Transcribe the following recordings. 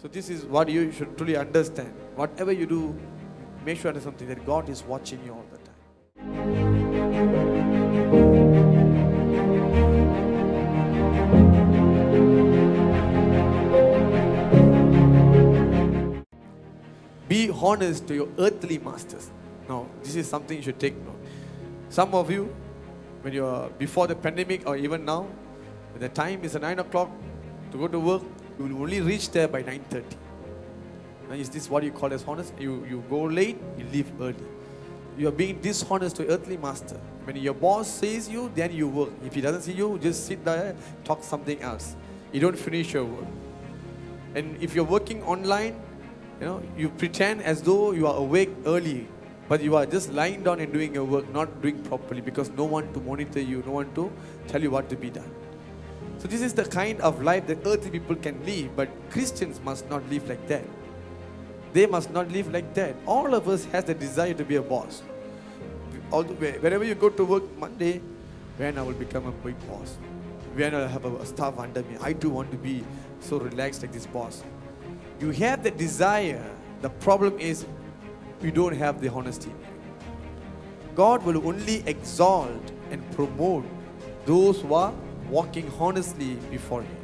So this is what you should truly understand. Whatever you do, make sure understand something that God is watching you all the time. Be honest to your earthly masters. Now, this is something you should take note. Some of you, when you are before the pandemic or even now, when the time is 9 o'clock to go to work, you will only reach there by 9:30. Now, is this what you call as honest? You go late, you leave early. You are being dishonest to your earthly master. When your boss says you, then you work. If he doesn't see you, just sit there, talk something else. You don't finish your work. And if you're working online, you pretend as though you are awake early, but you are just lying down and doing your work, not doing properly, because no one to monitor you, no one to tell you what to be done. So this is the kind of life that earthly people can live, but Christians must not live like that. They must not live like that. All of us has the desire to be a boss. Wherever you go to work Monday, when I will become a big boss, when I will have a staff under me, I too want to be so relaxed like this boss. You have the desire. The problem is you don't have the honesty. God will only exalt and promote those who are walking honestly before Him.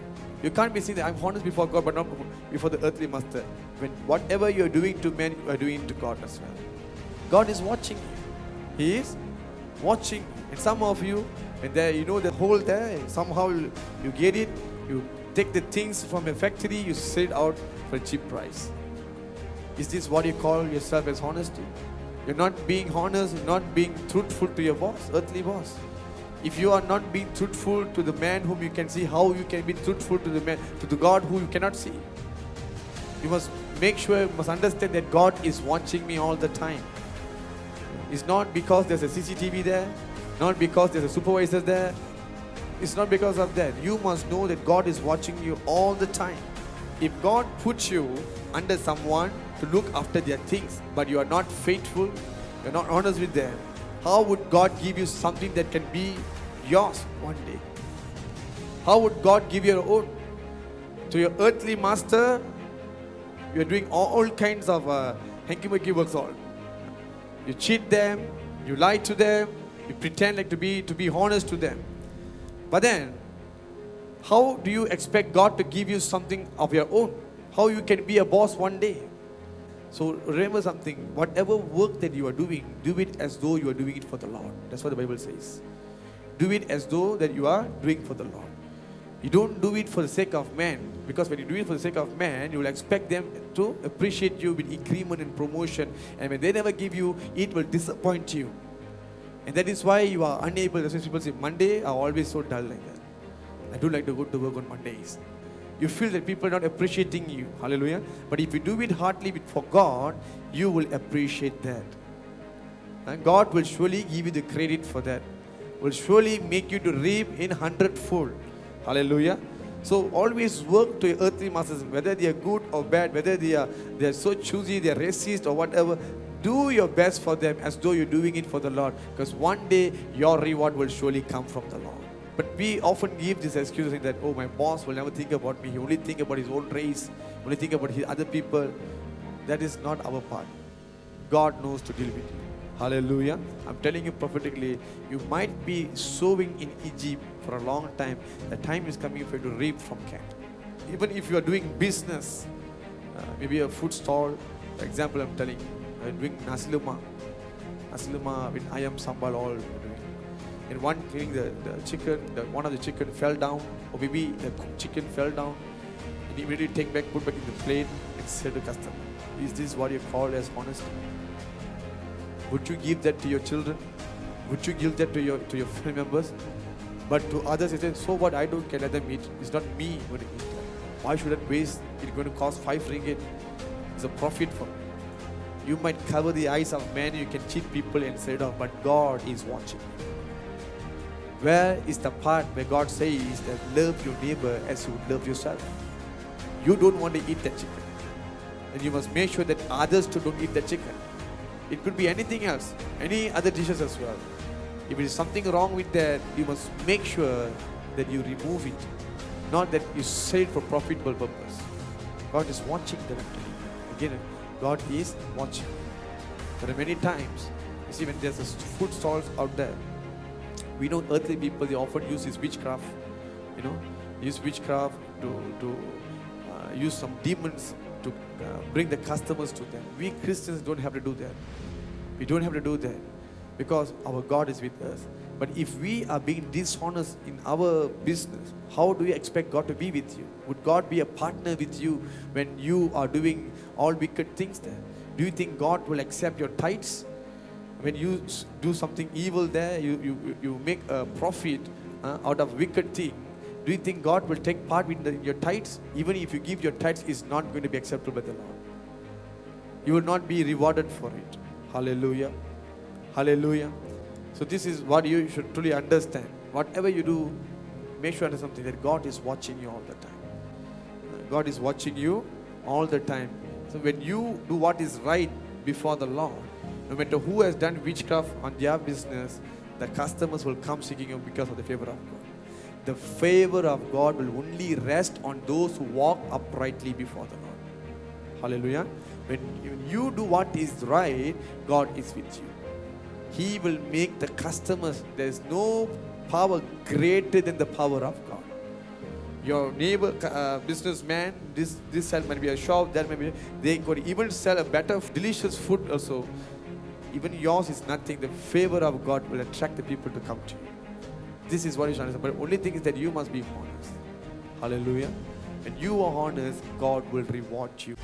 You can't be saying that I'm honest before God but not before the earthly master. When whatever you're doing to men, you are doing to God as well. God is watching you. He is watching you. And some of you, when there, the hole there, somehow you get it, you take the things from a factory, you sell it out for a cheap price. Is this what you call yourself as honesty? You're not being honest, you're not being truthful to your boss, earthly boss. If you are not being truthful to the man whom you can see, how you can be truthful to the man, to the God who you cannot see? You must make sure, you must understand that God is watching me all the time. It's not because there's a CCTV there, not because there's a supervisor there. It's not because of that. You must know that God is watching you all the time. If God puts you under someone to look after their things, but you are not faithful, you're not honest with them, how would God give you something that can be yours one day? How would God give you your own? To your earthly master, you're doing all kinds of hanky-panky works all. You cheat them, you lie to them, you pretend like to be honest to them. But then, how do you expect God to give you something of your own? How you can be a boss one day? So remember something, whatever work that you are doing, do it as though you are doing it for the Lord. That's what the Bible says. Do it as though that you are doing for the Lord. You don't do it for the sake of man, because when you do it for the sake of man, you will expect them to appreciate you with increment and promotion, and when they never give you, it will disappoint you. And that is why you are unable. That's why people say, Monday are always so dull like that. I don't like to go to work on Mondays. You feel that people are not appreciating you. Hallelujah. But if you do it heartily for God, you will appreciate that. And God will surely give you the credit for that. Will surely make you to reap in 100-fold. Hallelujah. So always work to your earthly masters, whether they are good or bad, whether they are so choosy, they are racist or whatever. Do your best for them as though you're doing it for the Lord, because one day your reward will surely come from the Lord. But we often give this excuse that, oh, my boss will never think about me. He only think about his own race, only think about his other people. That is not our part. God knows to deal with you. Hallelujah. I'm telling you prophetically, you might be sowing in Egypt for a long time. The time is coming for you to reap from Canaan. Even if you are doing business, maybe a food stall, for example, I'm telling you, doing nasi lemak with ayam sambal, all doing. And one thing, the chicken, one of the chicken fell down, or maybe the cooked chicken fell down, and immediately put back in the plate and sell to the customer. Is this what you call as honesty? Would you give that to your children? Would you give that to your family members? But to others, you say, so what, I don't care, let them eat. It's not me going to eat that. Why should I waste? It's going to cost 5 ringgit. It's a profit for me. You might cover the eyes of man, you can cheat people and say it off, but God is watching. Where is the part where God says that love your neighbor as you would love yourself? You don't want to eat that chicken. And you must make sure that others too don't eat that chicken. It could be anything else, any other dishes as well. If there is something wrong with that, you must make sure that you remove it. Not that you say it for profitable purpose. God is watching directly. Again, God is watching. There are many times, you see, when there's a food stalls out there, we know earthly people, they often use this witchcraft, use witchcraft to use some demons to bring the customers to them. We Christians don't have to do that. We don't have to do that because our God is with us. But if we are being dishonest in our business, how do you expect God to be with you? Would God be a partner with you when you are doing all wicked things there? Do you think God will accept your tithes? When you do something evil there, you make a profit out of wicked thing. Do you think God will take part in your tithes? Even if you give your tithes, it's not going to be acceptable by the Lord. You will not be rewarded for it. Hallelujah. Hallelujah. So this is what you should truly understand. Whatever you do, make sure there's something that God is watching you all the time. God is watching you all the time. So when you do what is right before the Lord, no matter who has done witchcraft on their business, the customers will come seeking you because of the favor of God. The favor of God will only rest on those who walk uprightly before the Lord. Hallelujah. When you do what is right, God is with you. He will make the customers, there is no power greater than the power of God. Your neighbor, businessman, this side might be a shop, that might be, they could even sell a better, delicious food also. Even yours is nothing. The favor of God will attract the people to come to you. This is what you should understand. But the only thing is that you must be honest. Hallelujah. When you are honest, God will reward you.